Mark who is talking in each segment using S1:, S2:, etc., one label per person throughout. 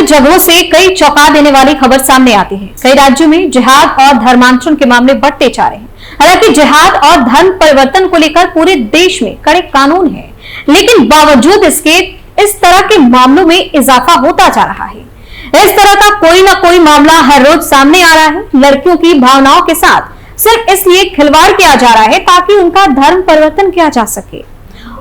S1: जगहों से कई चौंका देने वाली खबर सामने आती है। कई राज्यों में जिहाद और धर्मांतरण के मामले बढ़ते जा रहे हैं। हालांकि जिहाद और धर्म परिवर्तन को लेकर पूरे देश में कड़े कानून हैं, लेकिन बावजूद इसके इस तरह के मामलों में इजाफा होता जा रहा है। इस तरह का कोई ना कोई मामला हर रोज सामने आ रहा है। लड़कियों की भावनाओं के साथ सिर्फ इसलिए खिलवाड़ किया जा रहा है ताकि उनका धर्म परिवर्तन किया जा सके,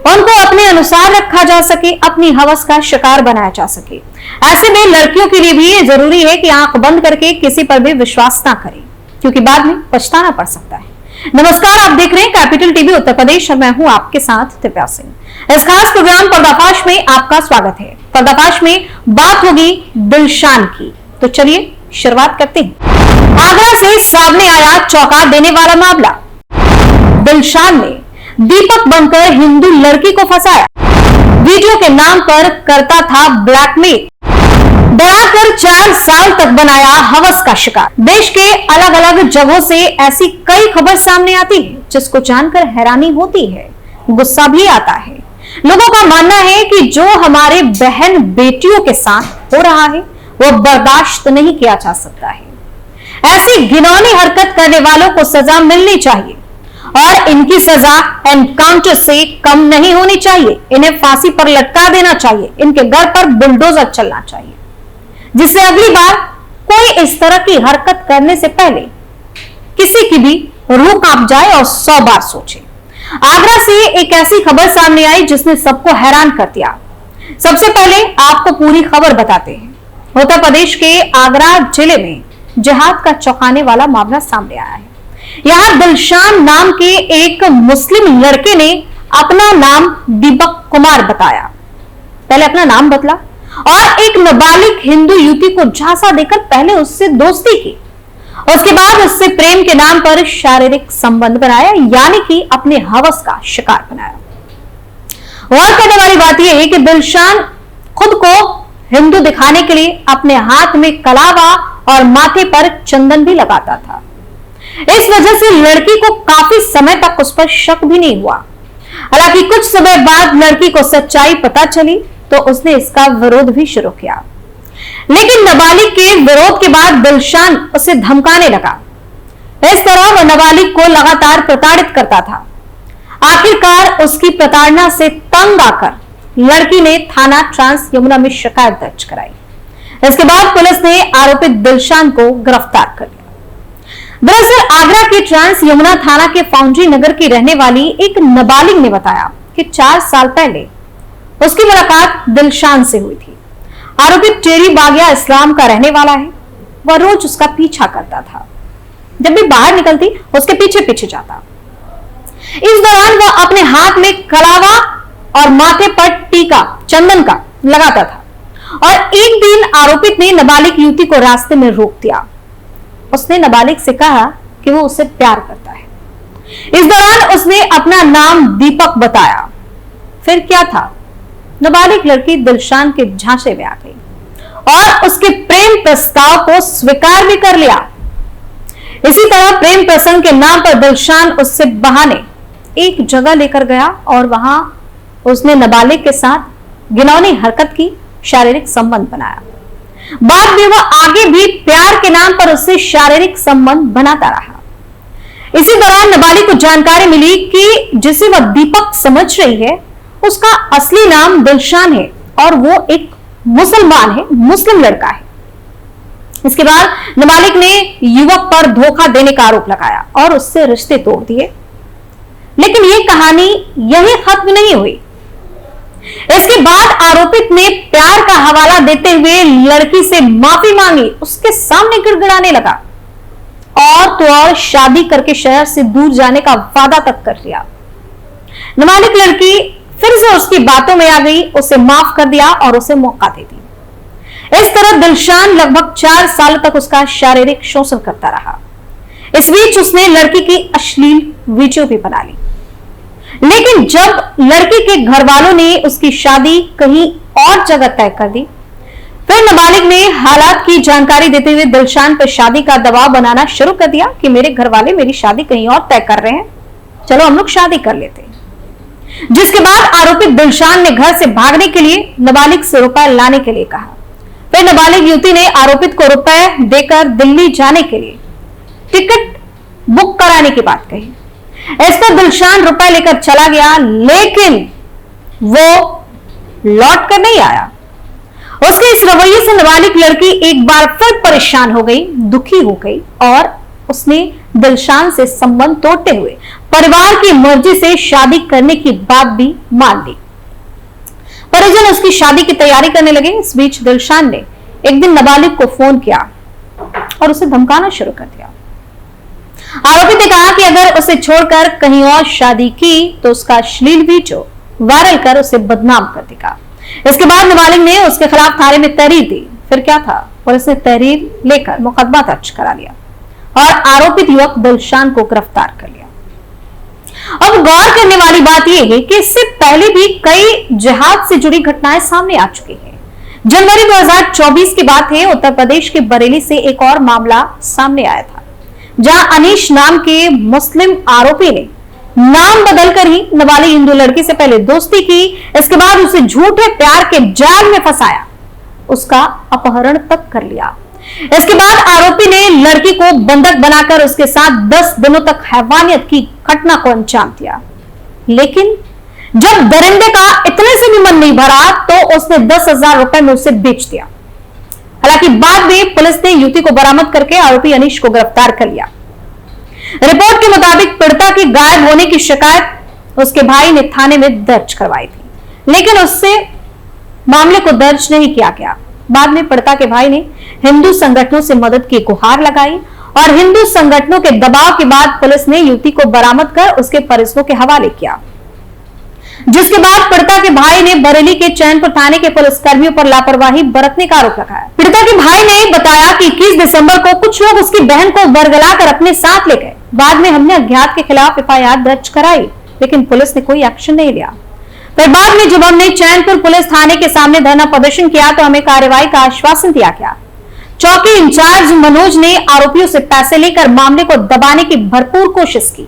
S1: उनको अपने अनुसार रखा जा सके, अपनी हवस का शिकार बनाया जा सके। ऐसे में लड़कियों के लिए भी ये जरूरी है कि आंख बंद करके किसी पर भी विश्वास ना करें, क्योंकि बाद में पछताना पड़ सकता है। नमस्कार, आप देख रहे हैं कैपिटल टीवी उत्तर प्रदेश और मैं हूं आपके साथ दिव्या सिंह। इस खास प्रोग्राम पर्दाफाश में आपका स्वागत है। पर्दाफाश में बात होगी दिलशान की, तो चलिए शुरुआत करते हैं। आगरा से सामने आया चौंका देने वाला मामला। दिलशान ने दीपक बनकर हिंदू लड़की को फंसाया, वीडियो के नाम पर करता था ब्लैकमेल, डराकर 4 साल तक बनाया हवस का शिकार। देश के अलग अलग जगहों से ऐसी कई खबर सामने आती है जिसको जानकर हैरानी होती है, गुस्सा भी आता है। लोगों का मानना है कि जो हमारे बहन बेटियों के साथ हो रहा है वो बर्दाश्त नहीं किया जा सकता है। ऐसी घिनौनी हरकत करने वालों को सजा मिलनी चाहिए और इनकी सजा एनकाउंटर से कम नहीं होनी चाहिए। इन्हें फांसी पर लटका देना चाहिए, इनके घर पर बुलडोजर चलना चाहिए, जिससे अगली बार कोई इस तरह की हरकत करने से पहले किसी की भी रूह कांप जाए और 100 बार सोचे। आगरा से एक ऐसी खबर सामने आई जिसने सबको हैरान कर दिया। सबसे पहले आपको पूरी खबर बताते हैं। उत्तर प्रदेश के आगरा जिले में जिहाद का चौंकाने वाला मामला सामने आया है। यहां दिलशान नाम के एक मुस्लिम लड़के ने अपना नाम दीपक कुमार बताया। पहले अपना नाम बदला और एक नाबालिग हिंदू युवती को झांसा देकर पहले उससे दोस्ती की, उसके बाद उससे प्रेम के नाम पर शारीरिक संबंध बनाया, यानी कि अपने हवस का शिकार बनाया। गौर करने वाली बात यह है कि दिलशान खुद को हिंदू दिखाने के लिए अपने हाथ में कलावा और माथे पर चंदन भी लगाता था। इस वजह से लड़की को काफी समय तक उस पर शक भी नहीं हुआ। हालांकि कुछ समय बाद लड़की को सच्चाई पता चली तो उसने इसका विरोध भी शुरू किया, लेकिन नाबालिग के विरोध के बाद दिलशान उसे धमकाने लगा। इस तरह वह नाबालिग को लगातार प्रताड़ित करता था। आखिरकार उसकी प्रताड़ना से तंग आकर लड़की ने थाना ट्रांस यमुना में शिकायत दर्ज कराई। इसके बाद पुलिस ने आरोपित दिलशान को गिरफ्तार कर लिया। दरअसल आगरा के ट्रांस यमुना थाना के फाउंड्री नगर की रहने वाली एक नाबालिग ने बताया कि 4 साल पहले उसकी मुलाकात दिलशान से हुई थी। आरोपी टेरी बागिया इस्लाम का रहने वाला है। वह रोज उसका पीछा करता था, जब भी बाहर निकलती उसके पीछे पीछे जाता। इस दौरान वह अपने हाथ में कलावा और माथे पर टीका चंदन का लगाता था और एक दिन आरोपित ने नाबालिग युवती को रास्ते में रोक दिया। उसने नाबालिग से कहा कि वो उससे प्यार करता है। इस दौरान उसने अपना नाम दीपक बताया। फिर क्या था, नाबालिग लड़की दिलशान के झांसे में आ गई और उसके प्रेम प्रस्ताव को स्वीकार भी कर लिया। इसी तरह प्रेम प्रसंग के नाम पर दिलशान उससे बहाने एक जगह लेकर गया और वहां उसने नाबालिग के साथ घिनौनी हरकत की, शारीरिक संबंध बनाया। बाद में वह आगे भी प्यार के नाम पर उससे शारीरिक संबंध बनाता रहा। इसी दौरान नाबालिग को जानकारी मिली कि जिसे वह दीपक समझ रही है उसका असली नाम दिलशान है और वो एक मुसलमान है, मुस्लिम लड़का है। इसके बाद नाबालिग ने युवक पर धोखा देने का आरोप लगाया और उससे रिश्ते तोड़ दिए। लेकिन ये कहानी यही खत्म नहीं हुई। इसके बाद आरोपित ने प्यार का हवाला देते हुए लड़की से माफी मांगी, उसके सामने गिड़गिड़ाने लगा और तो और शादी करके शहर से दूर जाने का वादा तक कर लिया। नाबालिग लड़की फिर से उसकी बातों में आ गई, उसे माफ कर दिया और उसे मौका दे दी। इस तरह दिलशान लगभग 4 साल तक उसका शारीरिक शोषण करता रहा। इस बीच उसने लड़की की अश्लील वीडियो भी बना ली। लेकिन जब लड़की के घर वालों ने उसकी शादी कहीं और जगह तय कर दी, फिर नाबालिग ने हालात की जानकारी देते हुए दिलशान पर शादी का दबाव बनाना शुरू कर दिया कि मेरे घर वाले मेरी शादी कहीं और तय कर रहे हैं, चलो हम लोग शादी कर लेते हैं। जिसके बाद आरोपी दिलशान ने घर से भागने के लिए नाबालिग से रुपए लाने के लिए कहा। फिर फिर नाबालिग युवती ने आरोपित को रुपए देकर दिल्ली जाने के लिए टिकट बुक कराने की बात कही। इस पर दिलशान रुपए लेकर चला गया, लेकिन वो लौट कर नहीं आया। उसके इस रवैये से नाबालिग लड़की एक बार फिर परेशान हो गई, दुखी हो गई और उसने दिलशान से संबंध तोड़ते हुए परिवार की मर्जी से शादी करने की बात भी मान ली। परिजन उसकी शादी की तैयारी करने लगे। इस बीच दिलशान ने एक दिन नाबालिग को फोन किया और उसे धमकाना शुरू कर दिया। आरोपी ने कहा कि अगर उसे छोड़कर कहीं और शादी की तो उसका अश्लील वीडियो वायरल कर उसे बदनाम कर देगा। इसके बाद नाबालिग ने उसके खिलाफ थाने में तहरीर दी। फिर क्या था, पुलिस ने तहरीर लेकर मुकदमा दर्ज करा लिया और आरोपित युवक दिलशान को गिरफ्तार कर लिया। अब गौर करने वाली बात यह है कि इससे पहले भी कई जिहाद से जुड़ी घटनाएं सामने आ चुकी हैं। जनवरी 2024 की बात है, उत्तर प्रदेश के बरेली से एक और मामला सामने आया था, जहां अनीश नाम के मुस्लिम आरोपी ने नाम बदलकर ही नाबालिग हिंदू लड़की से पहले दोस्ती की, इसके बाद उसे झूठे प्यार के जाल में फंसाया, उसका अपहरण तक कर लिया। इसके बाद आरोपी ने लड़की को बंधक बनाकर उसके साथ 10 दिनों तक हैवानियत की घटना को अंजाम दिया। लेकिन जब दरिंदे का इतने से भी मन नहीं भरा तो उसने 10,000 रुपए में उसे बेच दिया। हालांकि बाद में पुलिस ने युवती को बरामद करके आरोपी अनीश को गिरफ्तार कर लिया। रिपोर्ट के मुताबिक पीड़िता की गायब होने की शिकायत उसके भाई ने थाने में दर्ज करवाई थी, लेकिन उससे मामले को दर्ज नहीं किया गया। बाद में पीड़िता के भाई ने हिंदू संगठनों से मदद की गुहार लगाई और हिंदू संगठनों के दबाव के बाद पुलिस ने युवती को बरामद कर उसके परिजनों के हवाले किया, जिसके बाद पीड़िता के भाई ने बरेली के चैनपुर थाने के पुलिसकर्मियों पर लापरवाही बरतने का आरोप लगाया। पीड़िता के भाई ने बताया कि 21 दिसंबर को कुछ लोग उसकी बहन को बरगलाकर अपने साथ ले गए। बाद में हमने अज्ञात के खिलाफ FIR दर्ज कराई, लेकिन पुलिस ने कोई एक्शन नहीं लिया। फिर बाद में जब हमने चैनपुर पुलिस थाने के सामने धरना प्रदर्शन किया तो हमें कार्रवाई का आश्वासन दिया गया। चौकी इंचार्ज मनोज ने आरोपियों से पैसे लेकर मामले को दबाने की भरपूर कोशिश की।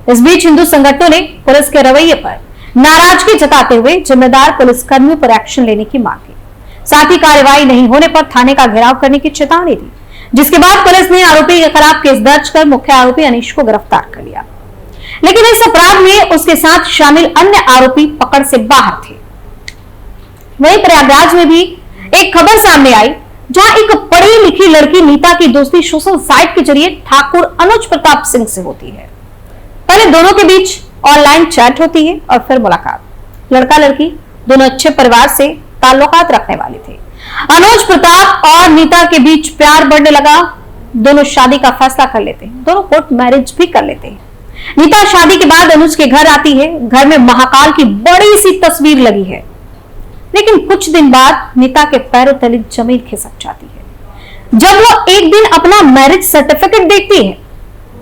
S1: इस बीच हिंदू संगठनों ने पुलिस के रवैये पर नाराजगी जताते हुए जिम्मेदार पुलिसकर्मियों पर एक्शन लेने की मांग की। साथ ही कार्रवाई नहीं होने पर थाने का घेराव करने की चेतावनी दी, जिसके बाद पुलिस ने आरोपी के खिलाफ केस दर्ज कर मुख्य आरोपी अनीश को गिरफ्तार कर लिया। लेकिन इस अपराध में उसके साथ शामिल अन्य आरोपी पकड़ से बाहर थे। वहीं प्रयागराज में भी एक खबर सामने आई, जहां एक पढ़ी लिखी लड़की नीता की दोस्ती सोशल साइट के जरिए ठाकुर अनुज प्रताप सिंह से होती है। पहले दोनों के बीच ऑनलाइन चैट होती है और फिर मुलाकात। लड़का लड़की दोनों अच्छे परिवार से ताल्लुकात रखने वाले थे। अनुज प्रताप और नीता के बीच प्यार बढ़ने लगा। दोनों शादी का फैसला कर लेते हैं, दोनों कोर्ट मैरिज भी कर लेते हैं। नीता शादी के बाद अनुज के घर आती है। घर में महाकाल की बड़ी सी तस्वीर लगी है, लेकिन कुछ दिन बाद नीता के पैरों तले जमीन खिसक जाती है। जब वो एक दिन अपना मैरिज सर्टिफिकेट देखती है,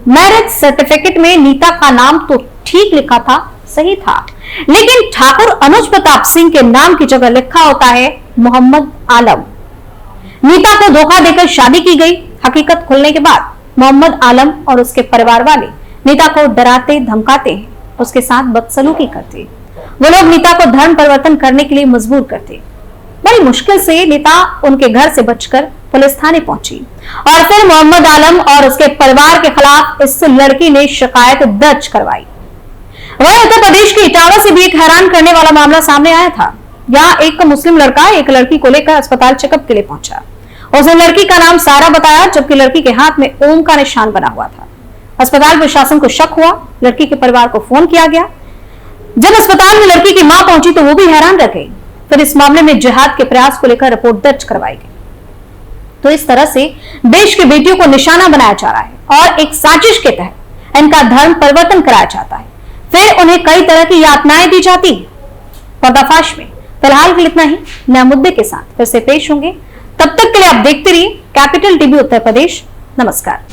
S1: मैरिज सर्टिफिकेट में नीता का नाम तो ठीक लिखा था, सही था, लेकिन ठाकुर अनुज प्रताप सिंह के नाम की जगह लिखा होता है मोहम्मद आलम। नीता को धोखा देकर शादी की गई। हकीकत खुलने के बाद मोहम्मद आलम और उसके परिवार वाले नीता को डराते धमकाते हैं, उसके साथ बदसलूकी करते। वो लोग नीता को धर्म परिवर्तन करने के लिए मजबूर करते। बड़ी मुश्किल से नीता उनके घर से बचकर पुलिस थाने पहुंची और फिर मोहम्मद आलम और उसके परिवार के खिलाफ इस लड़की ने शिकायत दर्ज करवाई। वहीं उत्तर प्रदेश के इटावा से भी एक हैरान करने वाला मामला सामने आया था। यहाँ एक मुस्लिम लड़का एक लड़की को लेकर अस्पताल चेकअप के लिए पहुंचा। उसने लड़की का नाम सारा बताया, जबकि लड़की के हाथ में ओम का निशान बना हुआ था। अस्पताल प्रशासन को शक हुआ, लड़की के परिवार को फोन किया गया। जब अस्पताल में लड़की की मां पहुंची तो वो भी हैरान रह गई। फिर इस मामले में जिहाद के प्रयास को लेकर रिपोर्ट दर्ज करवाई गई। तो इस तरह से देश की बेटियों को निशाना बनाया जा रहा है और एक साजिश के तहत इनका धर्म परिवर्तन कराया जाता है। फिर उन्हें कई तरह की यातनाएं दी जाती है। पर्दाफाश में फिलहाल के लिए इतना ही। नए मुद्दे के साथ फिर से पेश होंगे, तब तक के लिए आप देखते रहिए कैपिटल टीवी उत्तर प्रदेश। नमस्कार।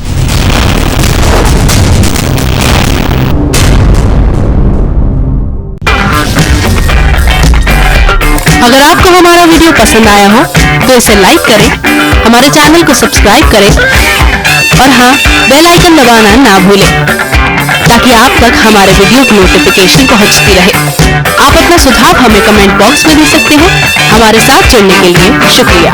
S2: अगर आपको हमारा वीडियो पसंद आया हो तो इसे लाइक करें, हमारे चैनल को सब्सक्राइब करें और हाँ, बेल आइकन दबाना ना भूलें। ताकि आप तक हमारे वीडियो की नोटिफिकेशन पहुंचती रहे। आप अपना सुझाव हमें कमेंट बॉक्स में दे सकते हैं। हमारे साथ जुड़ने के लिए शुक्रिया।